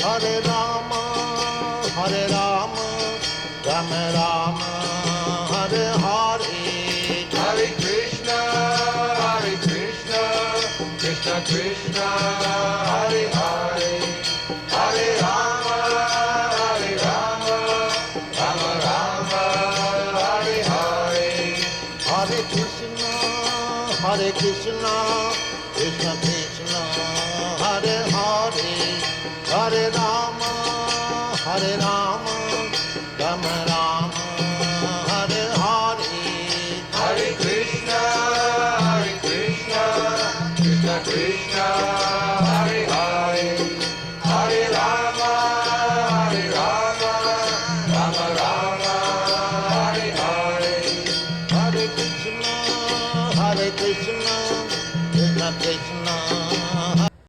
Hare Rama, Hare Rama, Rama Rama, Hare Hare. Hare Krishna, Krishna Krishna, Hare Hare, Hare Rama, Rama Rama, Hare Hare. Hare Krishna, Krishna Krishna, Hare Hare, Hare Rama, Hare Rama.